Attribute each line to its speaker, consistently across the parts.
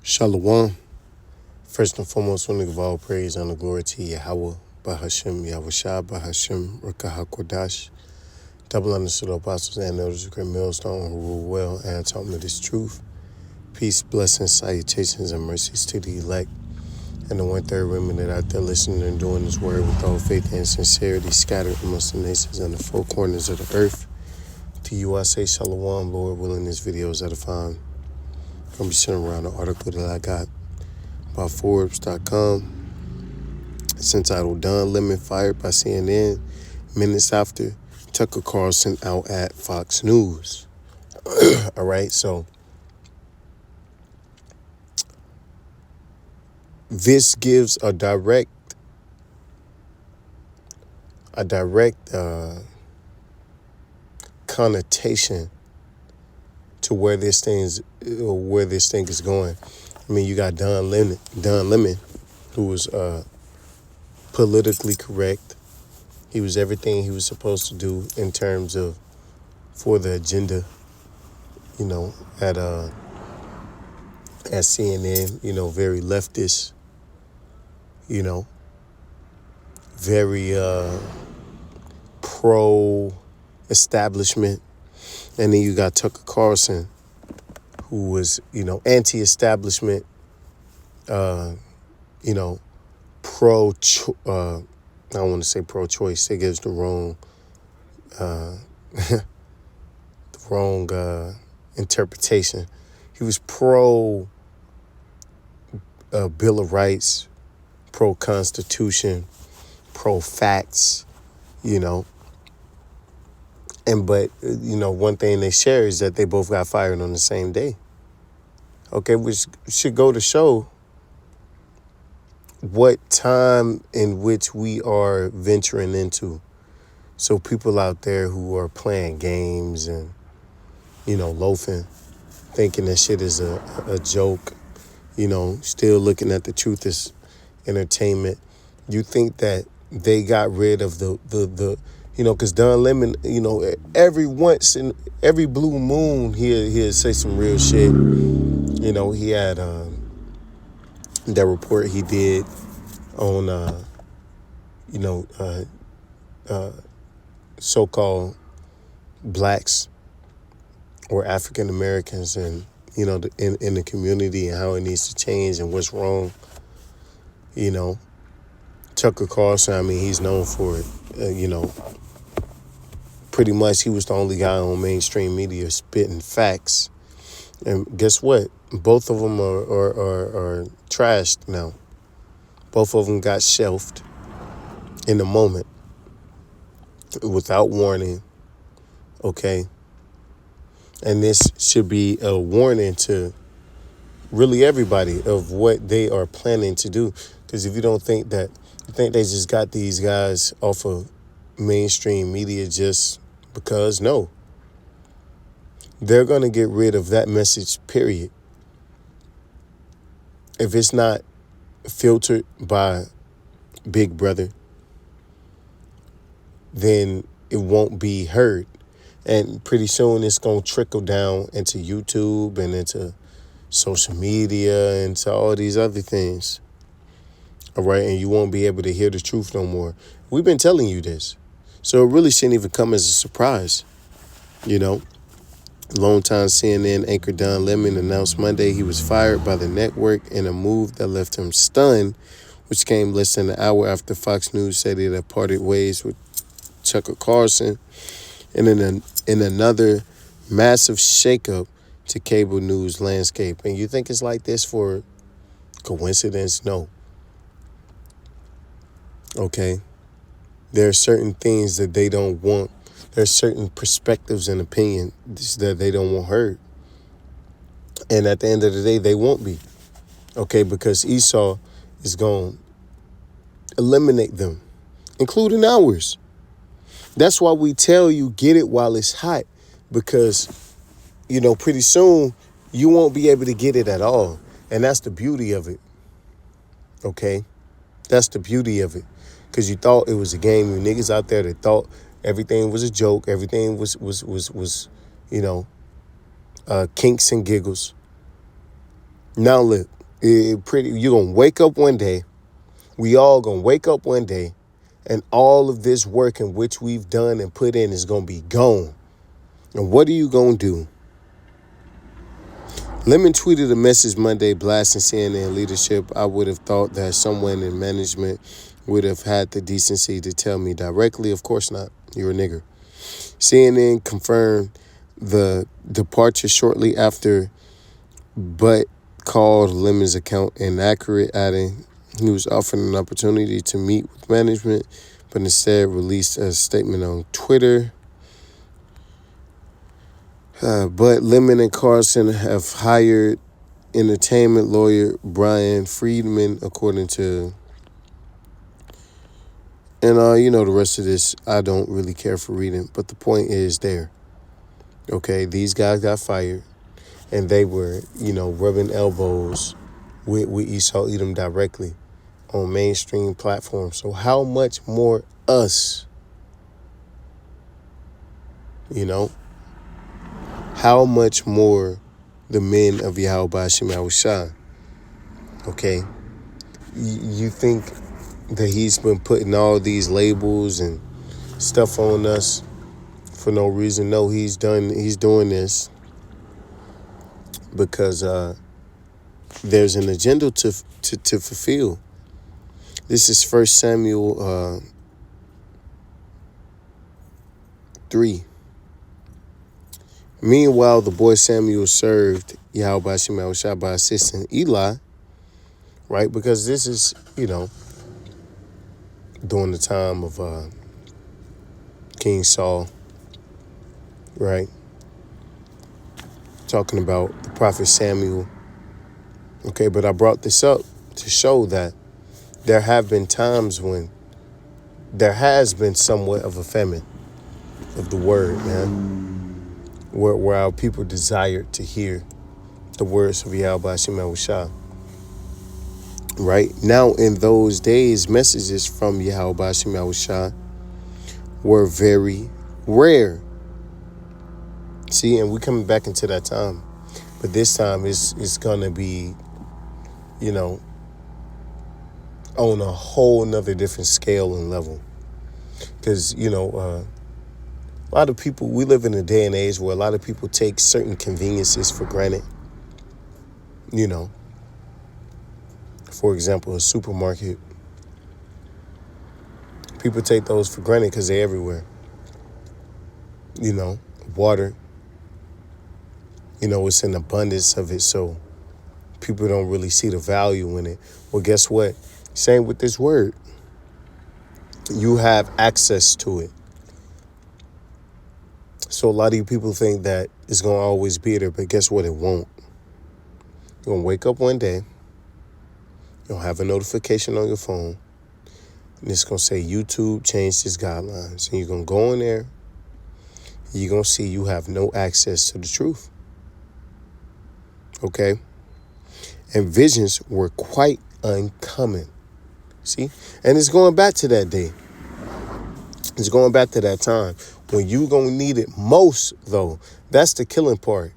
Speaker 1: Shalom. First and foremost, we want to give all praise and glory to Yahweh, Bahashem, Yahushua, Bahashem, Rakahakodash. Double understood apostles and elders of great millstone who rule well and taught me this truth. Peace, blessings, salutations, and mercies to the elect and the 1/3 remnant out there listening and doing this word with all faith and sincerity, scattered amongst the nations and the four corners of the earth. To you I say shalom, Lord willing, this video is edifying. I'm going to be sitting around an article that I got by Forbes.com. It's entitled Don Lemon Fired by CNN Minutes After Tucker Carlson Out at Fox News. All right, so this gives a direct connotation to where this thing is going. I mean, you got Don Lemon, who was politically correct. He was everything he was supposed to do in terms of for the agenda, at CNN, very leftist, very pro-establishment. And then you got Tucker Carlson, who was, anti-establishment, I don't want to say pro-choice. It gives the wrong interpretation. He was pro Bill of Rights, pro Constitution, pro facts, But one thing they share is that they both got fired on the same day. Okay, which should go to show what time in which we are venturing into. So people out there who are playing games and, loafing, thinking that shit is a joke, still looking at the truth as entertainment. You think that they got rid of the because Don Lemon, every blue moon, he'll say some real shit. He had that report he did on, so-called blacks or African Americans and, in the community and how it needs to change and what's wrong. Tucker Carlson, I mean, he's known for it, pretty much he was the only guy on mainstream media spitting facts. And guess what? Both of them are trashed now. Both of them got shelved in the moment without warning, okay? And this should be a warning to really everybody of what they are planning to do. Because if you don't think that, you think they just got these guys off of mainstream media just because, no. They're going to get rid of that message, period. If it's not filtered by Big Brother, then it won't be heard. And pretty soon it's going to trickle down into YouTube and into social media and to all these other things. All right, and you won't be able to hear the truth no more. We've been telling you this. So it really shouldn't even come as a surprise, Longtime CNN anchor Don Lemon announced Monday he was fired by the network in a move that left him stunned, which came less than an hour after Fox News said it had parted ways with Tucker Carlson, and in another massive shakeup to cable news landscape. And you think it's like this for coincidence? No. Okay. There are certain things that they don't want. There's certain perspectives and opinions that they don't want heard. And at the end of the day, they won't be. Okay, because Esau is going to eliminate them, including ours. That's why we tell you, get it while it's hot. Because, pretty soon, you won't be able to get it at all. And that's the beauty of it. Okay? That's the beauty of it. Because you thought it was a game. You niggas out there that thought everything was a joke. Everything was kinks and giggles. Now look, You're going to wake up one day. We all going to wake up one day, and all of this work in which we've done and put in is going to be gone. And what are you going to do? Lemon tweeted a message Monday blasting CNN leadership. I would have thought that someone in management would have had the decency to tell me directly. Of course not. You're a nigger. CNN confirmed the departure shortly after, but called Lemon's account inaccurate, adding he was offered an opportunity to meet with management, but instead released a statement on Twitter. But Lemon and Carson have hired entertainment lawyer Brian Friedman, according to, and the rest of this, I don't really care for reading, but the point is there. Okay, these guys got fired, and they were, rubbing elbows with Esau Edom directly on mainstream platforms. So how much more us, how much more the men of Yahweh Ba'ashem Yahushua, okay? You think that he's been putting all these labels and stuff on us for no reason? No, he's doing this because there's an agenda to fulfill. This is 1 Samuel 3. Meanwhile, the boy Samuel served Yahweh Ba'ashem Yahushua by assisting Eli, right? Because this is, during the time of King Saul, right? Talking about the prophet Samuel. Okay, but I brought this up to show that there have been times when there has been somewhat of a famine of the word, man, where our people desired to hear the words of Yahweh Ba'ashem Yahushua. Right? Now, in those days, messages from Yahweh Ba'ashem Yahushua were very rare. See, and we're coming back into that time. But this time it's going to be, on a whole nother different scale and level. Because, a lot of people, we live in a day and age where a lot of people take certain conveniences for granted. For example, a supermarket. People take those for granted because they're everywhere. Water. It's an abundance of it, so people don't really see the value in it. Well, guess what? Same with this word. You have access to it. So a lot of you people think that it's going to always be there, but guess what? It won't. You're going to wake up one day, you'll have a notification on your phone, and it's going to say YouTube changed its guidelines. And you're going to go in there, and you're going to see you have no access to the truth. Okay? And visions were quite uncommon. See? And it's going back to that day. It's going back to that time. When you going to need it most, though, that's the killing part.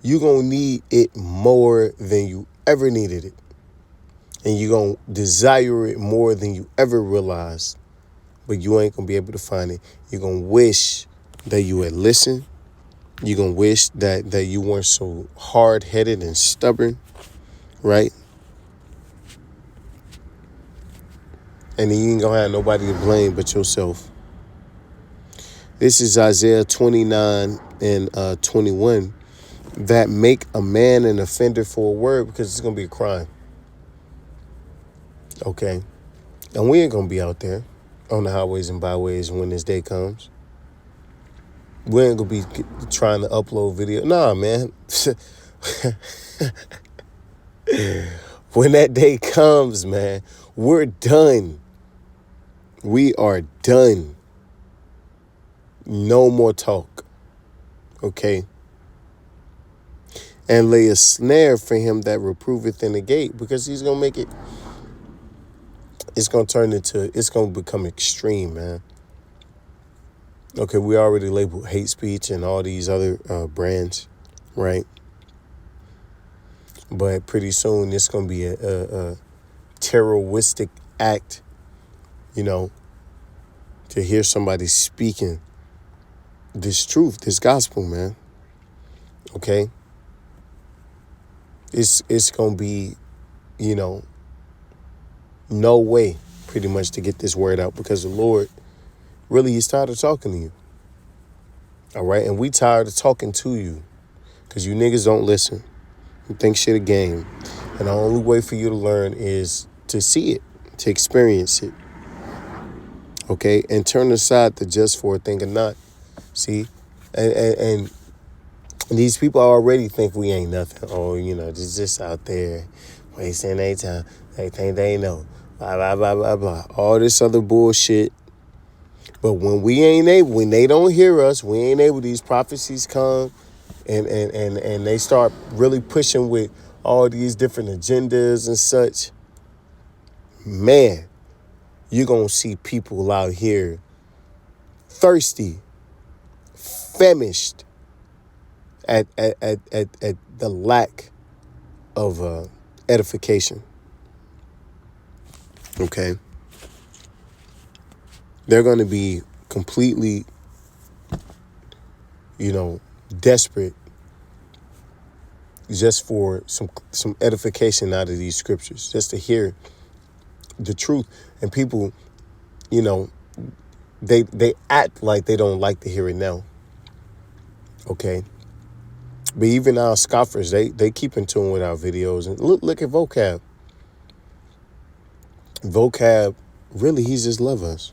Speaker 1: You going to need it more than you ever needed it. And you going to desire it more than you ever realized. But you ain't going to be able to find it. You're going to wish that you had listened. You're going to wish that you weren't so hard-headed and stubborn, right? And then you ain't going to have nobody to blame but yourself. This is Isaiah 29 and 21. That make a man an offender for a word, because it's going to be a crime. Okay? And we ain't going to be out there on the highways and byways when this day comes. We ain't going to be trying to upload video. Nah, man. When that day comes, man, we're done. We are done. No more talk. Okay? And lay a snare for him that reproveth in the gate, because he's going to make it, it's going to become extreme, man. Okay, we already labeled hate speech and all these other brands, right? But pretty soon it's going to be a terroristic act, to hear somebody speaking this truth, this gospel, man. Okay? It's going to be, no way pretty much to get this word out, because the Lord really, he's tired of talking to you. All right? And we tired of talking to you because you niggas don't listen. You think shit a game. And the only way for you to learn is to see it, to experience it. Okay? And turn aside the just for a thing or not. See? And these people already think we ain't nothing. Oh, just out there wasting their time. They think they know. Blah, blah, blah, blah, blah. All this other bullshit. But when when they don't hear us, we ain't able, these prophecies come and they start really pushing with all these different agendas and such. Man, you're going to see people out here thirsty, famished at the lack of edification. Okay? They're going to be completely, desperate just for some edification out of these scriptures, just to hear the truth. And people, they act like they don't like to hear it now. Okay? But even our scoffers, they keep in tune with our videos. And look at Vocab. Vocab, really, he just loves us.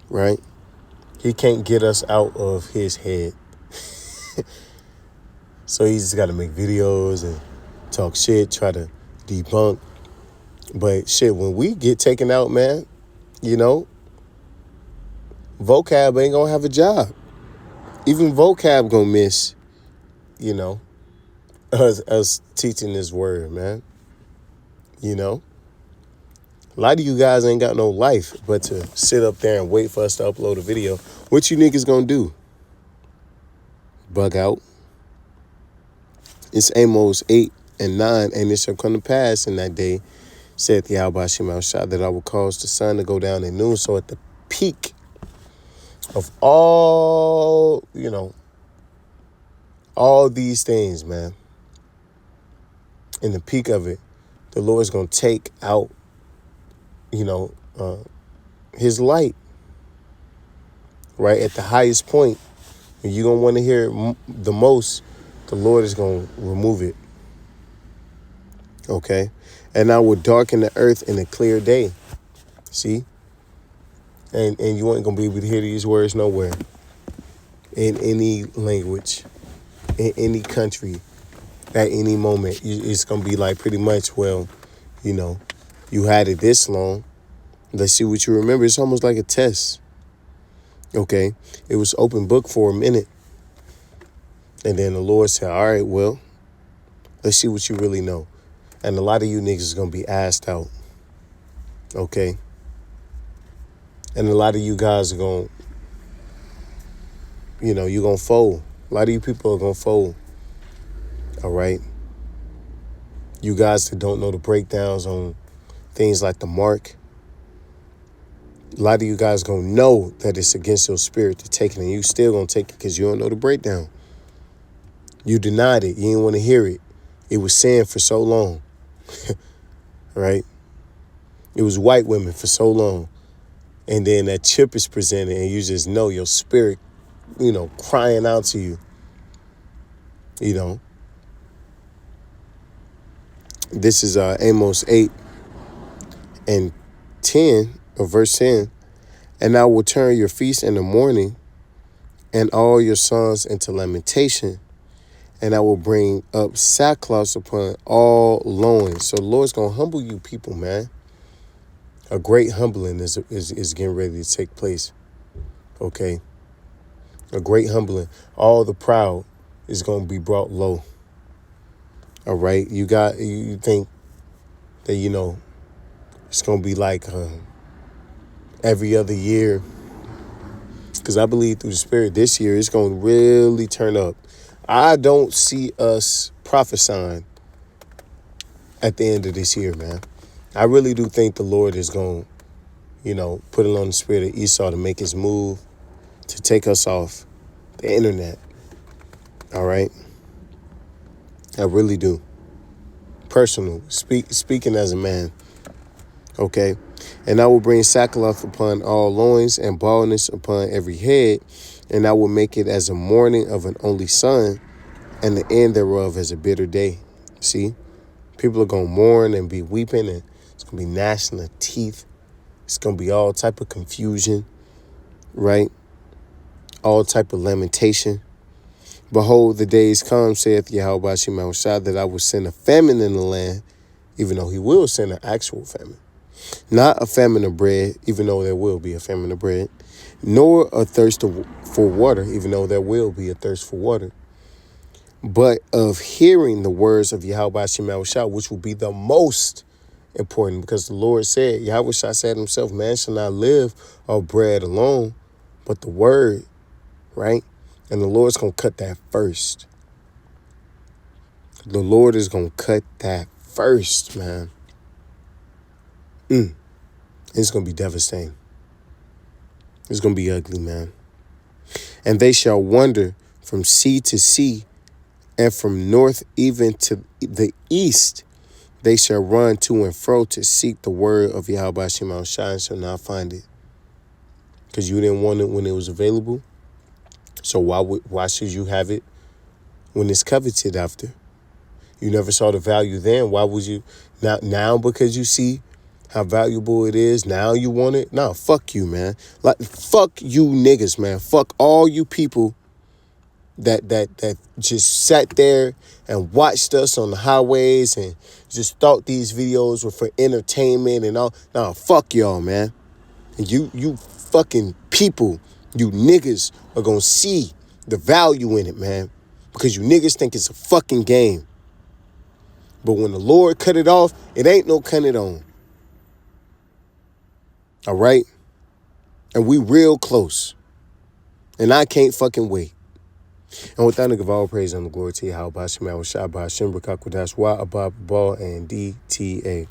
Speaker 1: Right? He can't get us out of his head. So he just got to make videos and talk shit, try to debunk. But shit, when we get taken out, man, Vocab ain't going to have a job. Even Vocab going to miss, us teaching this word, man. A lot of you guys ain't got no life but to sit up there and wait for us to upload a video. What you niggas gonna do? Bug out. It's Amos 8 and 9, and it shall come to pass in that day, saith Yahweh Shem Shah, that I will cause the sun to go down at noon. So at the peak of all these things, man, in the peak of it, the Lord's gonna take out his light, right? At the highest point, and you're going to want to hear it the most, the Lord is going to remove it. Okay? And I will darken the earth in a clear day. See? And you ain't going to be able to hear these words nowhere. In any language. In any country. At any moment. It's going to be like pretty much, well, you had it this long. Let's see what you remember. It's almost like a test. Okay? It was open book for a minute. And then the Lord said, all right, well, let's see what you really know. And a lot of you niggas is going to be asked out. Okay? And a lot of you guys are going to, you're going to fold. A lot of you people are going to fold. All right? You guys that don't know the breakdowns on things like the mark, a lot of you guys going to know that it's against your spirit to take it, and you still going to take it because you don't know the breakdown. You denied it. You didn't want to hear it. It was sin for so long. Right? It was white women for so long. And then that chip is presented and you just know your spirit, crying out to you. This is Amos 8 and 10, or verse 10. And I will turn your feast in the morning and all your sons into lamentation. And I will bring up sackcloth upon all loins. So the Lord's going to humble you people, man. A great humbling is getting ready to take place. Okay? A great humbling. All the proud is going to be brought low. All right? You think that, it's going to be like every other year. Because I believe through the Spirit this year, it's going to really turn up. I don't see us prophesying at the end of this year, man. I really do think the Lord is going to, put it on the spirit of Esau to make his move, to take us off the internet. All right? I really do. Personal, speaking as a man. Okay? And I will bring sackcloth upon all loins and baldness upon every head, and I will make it as a mourning of an only son, and the end thereof as a bitter day. See? People are going to mourn and be weeping, and it's going to be gnashing of teeth. It's going to be all type of confusion, right? All type of lamentation. Behold, the days come, saith Yahweh Shemashah, that I will send a famine in the land, even though he will send an actual famine. Not a famine of bread, even though there will be a famine of bread. Nor a thirst for water, even though there will be a thirst for water. But of hearing the words of Yahweh Shemashah, which will be the most important, because the Lord said, Yahweh said himself, man shall not live of bread alone, but the word, right? And the Lord's going to cut that first. The Lord is going to cut that first, man. It's going to be devastating. It's going to be ugly, man. And they shall wander from sea to sea, and from north even to the east. They shall run to and fro to seek the word of Yahweh Shemashah and shall not find it. Because you didn't want it when it was available. So why should you have it when it's coveted after? You never saw the value then. Why would you? Now because you see how valuable it is, now you want it? Nah, fuck you, man. Like, fuck you niggas, man. Fuck all you people that just sat there and watched us on the highways and just thought these videos were for entertainment and all. Nah, fuck y'all, man. And you fucking people, you niggas are gonna see the value in it, man. Because you niggas think it's a fucking game. But when the Lord cut it off, it ain't no cutting it on. All right? And we real close. And I can't fucking wait. And with that, I give all praise and the glory to Yahweh, Shemashah, Ba'ashem, B'Kakwadash, Wa, Abba, Ba, and DTA.